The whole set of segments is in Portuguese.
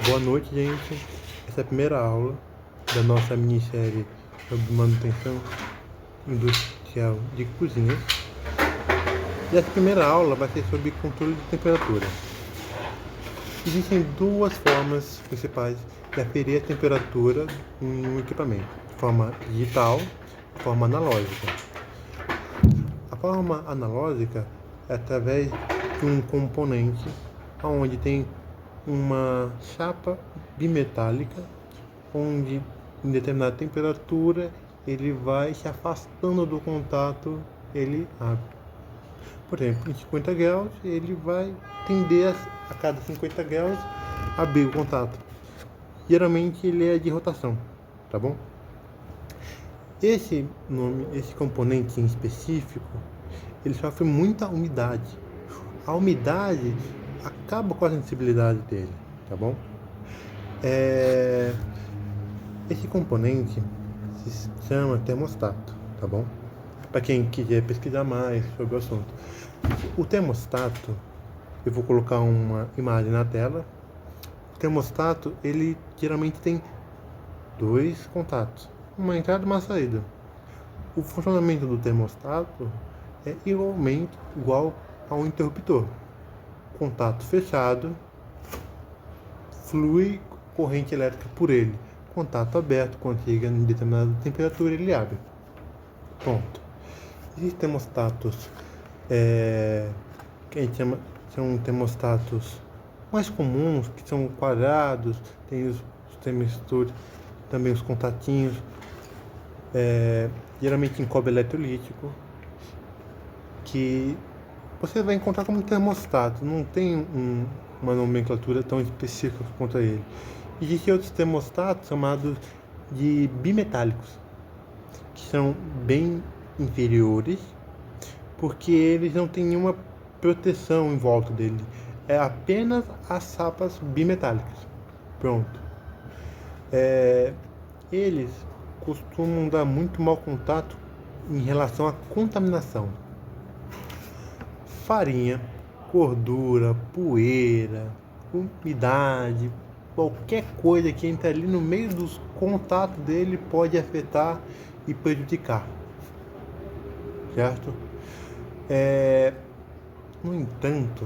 Boa noite, gente. Essa é a primeira aula da nossa minissérie sobre manutenção industrial de cozinhas. E essa primeira aula vai ser sobre controle de temperatura. Existem duas formas principais de aferir a temperatura em um equipamento: forma digital e forma analógica. A forma analógica é através de um componente onde tem uma chapa bimetálica, onde em determinada temperatura ele vai se afastando do contato, ele abre. Por exemplo, em 50 graus ele vai tender a cada 50 graus abrir o contato. Geralmente ele é de rotação, tá bom? Esse componente em específico, ele sofre muita umidade. A umidade acaba com a sensibilidade dele, tá bom? Esse componente se chama termostato, tá bom? Para quem quiser pesquisar mais sobre o assunto. O termostato, eu vou colocar uma imagem na tela. O termostato, ele geralmente tem dois contatos, uma entrada e uma saída. O funcionamento do termostato é igual a um interruptor. Contato fechado, flui corrente elétrica por ele. Contato aberto, quando chega em determinada temperatura, ele abre. Ponto. Existem termostatos que a gente chama, são termostatos mais comuns, que são quadrados, tem os termistores, também os contatinhos, geralmente em cobre eletrolítico, que você vai encontrar como termostato, não tem uma nomenclatura tão específica quanto a ele. Existem outros termostatos chamados de bimetálicos, que são bem inferiores, porque eles não têm nenhuma proteção em volta dele. É apenas as chapas bimetálicas. Pronto. Eles costumam dar muito mau contato em relação à contaminação. Farinha, gordura, poeira, umidade, qualquer coisa que entra ali no meio dos contatos dele pode afetar e prejudicar, certo? No entanto,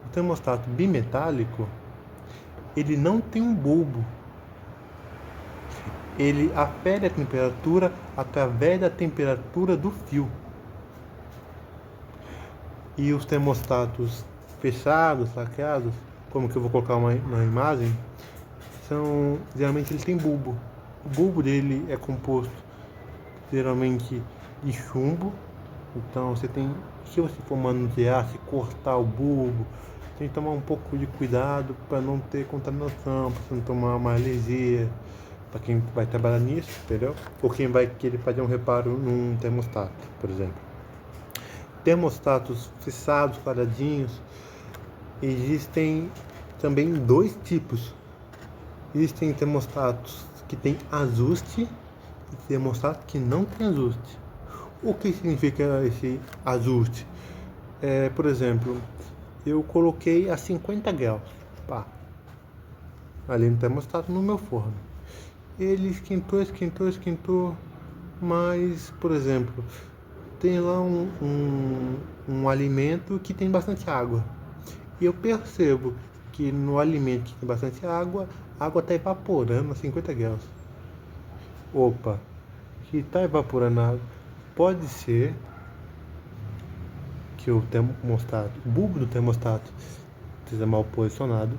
o termostato bimetálico, ele não tem um bulbo. Ele afere a temperatura através da temperatura do fio. E os termostatos fechados, lacrados, como que eu vou colocar na imagem, geralmente ele tem bulbo. O bulbo dele é composto geralmente de chumbo. Então se você for manusear, se cortar o bulbo, tem que tomar um pouco de cuidado para não ter contaminação, para não tomar uma alergia, para quem vai trabalhar nisso, entendeu? Ou quem vai querer fazer um reparo num termostato, por exemplo. Termostatos fechados, quadradinhos, existem também dois tipos. Existem termostatos que tem ajuste e termostatos que não tem ajuste. O que significa esse ajuste? Por exemplo, eu coloquei a 50 graus, ali no termostato, no meu forno. Ele esquentou, mas, por exemplo, tem lá um alimento que tem bastante água. E eu percebo que no alimento que tem bastante água, a água está evaporando a 50 graus. Opa, se está evaporando a água, pode ser que o bulbo do termostato esteja mal posicionado.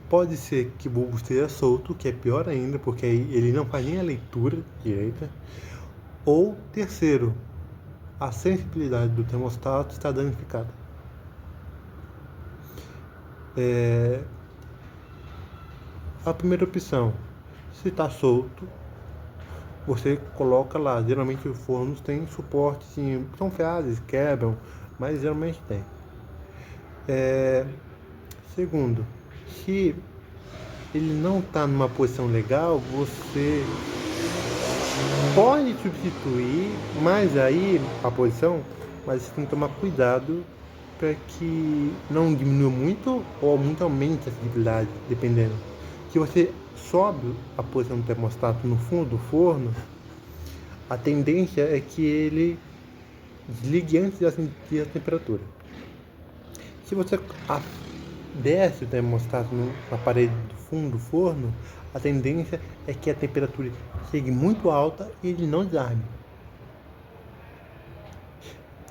Pode ser que o bulbo esteja solto, que é pior ainda, porque aí ele não faz nem a leitura direita. Ou, terceiro, a sensibilidade do termostato está danificada. A primeira opção, se está solto, você coloca lá. Geralmente os fornos têm suporte, sim, são frágeis, quebram, mas geralmente tem. Segundo, se ele não está numa posição legal, você pode substituir mais aí a posição, mas você tem que tomar cuidado para que não diminua muito ou muito aumente a sensibilidade, dependendo. Se você sobe a posição do termostato no fundo do forno, a tendência é que ele desligue antes de sentir a temperatura. Se você desce o termostato na parede do fundo do forno, a tendência é que a temperatura chegue muito alta e ele não desarme.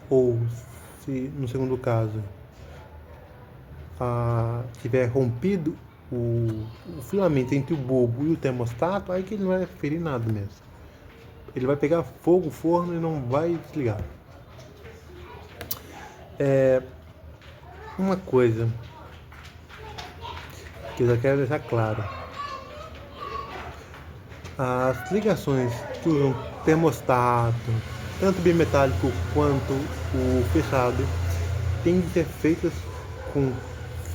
Ou, se no segundo caso, tiver rompido o filamento entre o bulbo e o termostato, aí que ele não vai ferir nada mesmo. Ele vai pegar fogo, o forno, e não vai desligar. Uma coisa que eu já quero deixar claro: as ligações que usam termostato, tanto bimetálico quanto o fechado, têm de ser feitas com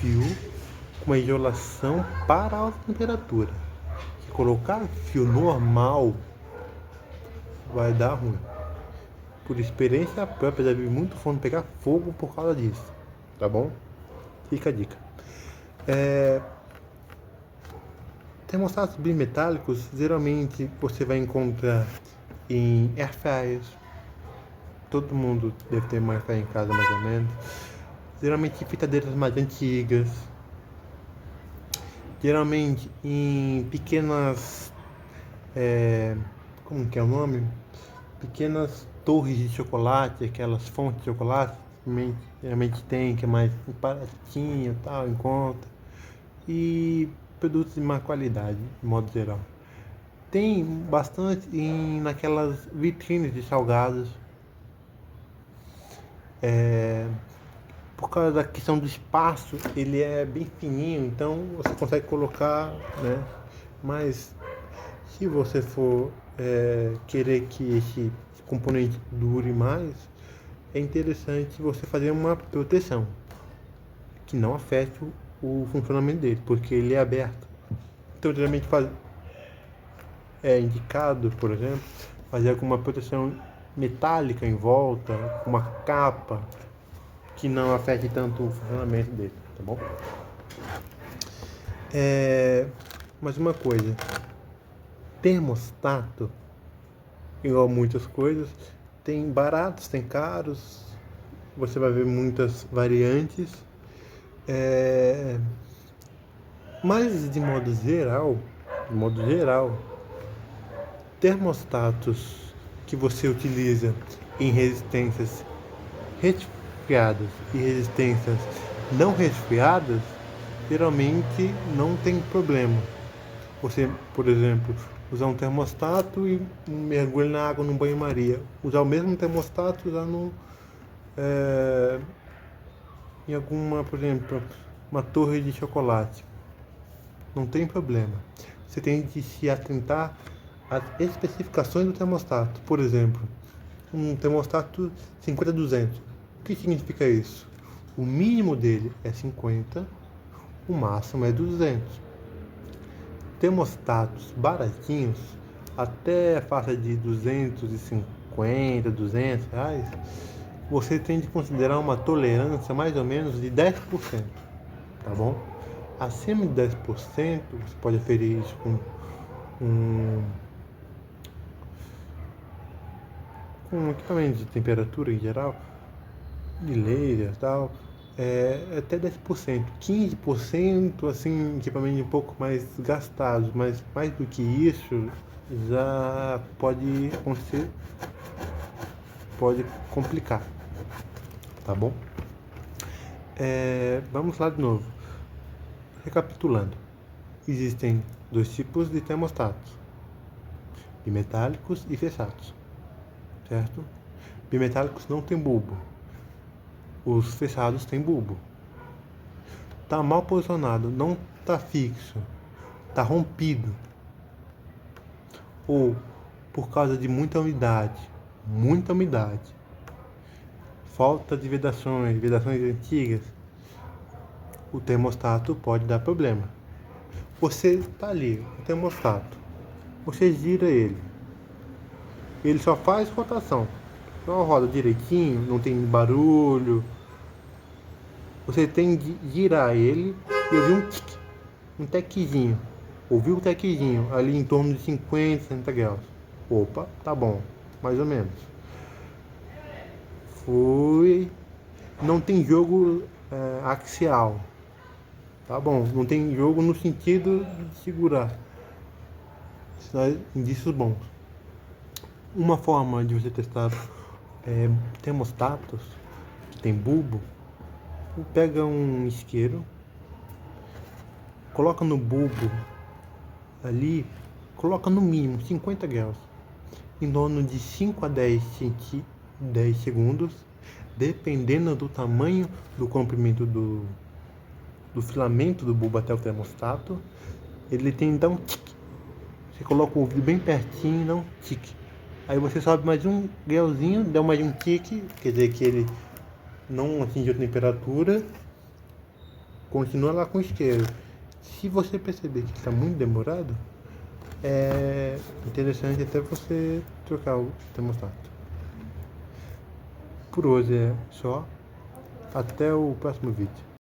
fio com uma isolação para alta temperatura. Se colocar fio normal, vai dar ruim. Por experiência própria, já vi muito forno pegar fogo por causa disso. Tá bom? Fica a dica. Termostatos bimetálicos, geralmente você vai encontrar em airfryers. Todo mundo deve ter uma airfryer em casa, mais ou menos. Geralmente em fritadeiras mais antigas. Geralmente em pequenas... como que é o nome? Pequenas torres de chocolate, aquelas fontes de chocolate, geralmente tem, que é mais baratinho, tal, em conta. E produtos de má qualidade, de modo geral. Tem bastante naquelas vitrines de salgados. Por causa da questão do espaço, ele é bem fininho, então você consegue colocar, né? Mas se você for querer que esse componente dure mais, é interessante você fazer uma proteção que não afete o funcionamento dele, porque ele é aberto. Então, geralmente é indicado, por exemplo, fazer alguma proteção metálica em volta, uma capa que não afete tanto o funcionamento dele, tá bom? Mais uma coisa: termostato, igual muitas coisas, tem baratos, tem caros, você vai ver muitas variantes, mas de modo geral, termostatos que você utiliza em resistências resfriadas e resistências não resfriadas, geralmente não tem problema. Você, por exemplo, usar um termostato e mergulhar na água no banho-maria. Usar o mesmo termostato, usar em alguma, por exemplo, uma torre de chocolate. Não tem problema. Você tem de se atentar às especificações do termostato. Por exemplo, um termostato 50-200. O que significa isso? O mínimo dele é 50, o máximo é 200. Termostatos baratinhos, até a faixa de 250, 200 reais, você tem de considerar uma tolerância mais ou menos de 10%, tá bom? Acima de 10%, você pode aferir isso com um equipamento de temperatura em geral, de laser e tal, até 10%, 15%, assim, equipamento um pouco mais gastado, mas mais do que isso, já pode acontecer, pode complicar, tá bom? Vamos lá de novo. Recapitulando, existem dois tipos de termostatos: bimetálicos e fechados, certo? Bimetálicos não tem bulbo, os fechados têm bulbo. Tá mal posicionado, não tá fixo, tá rompido, ou por causa de muita umidade, falta de vedações antigas, o termostato pode dar problema. Você tá ali, o termostato, você gira ele só faz rotação, só roda direitinho, não tem barulho, você tem de girar ele e ouvir um tique, um tequezinho. Ouviu o tequezinho ali em torno de 50, 60 graus. Opa, tá bom, mais ou menos. Foi. Não tem jogo axial. Tá bom, não tem jogo no sentido de segurar. São indícios bons. Uma forma de você testar termostatos que tem bulbo, pega um isqueiro, coloca no bulbo ali, coloca no mínimo 50 graus, em torno de 5 a 10 segundos, dependendo do tamanho do comprimento do filamento do bulbo até o termostato. Ele tem que dar um tique. Você coloca o ouvido bem pertinho e dá um tique. Aí você sobe mais um grauzinho, dá mais um tique, quer dizer que ele não atingiu a temperatura, continua lá com o isqueiro. Se você perceber que está muito demorado, é interessante até você trocar o termostato. Por hoje é só. Até o próximo vídeo.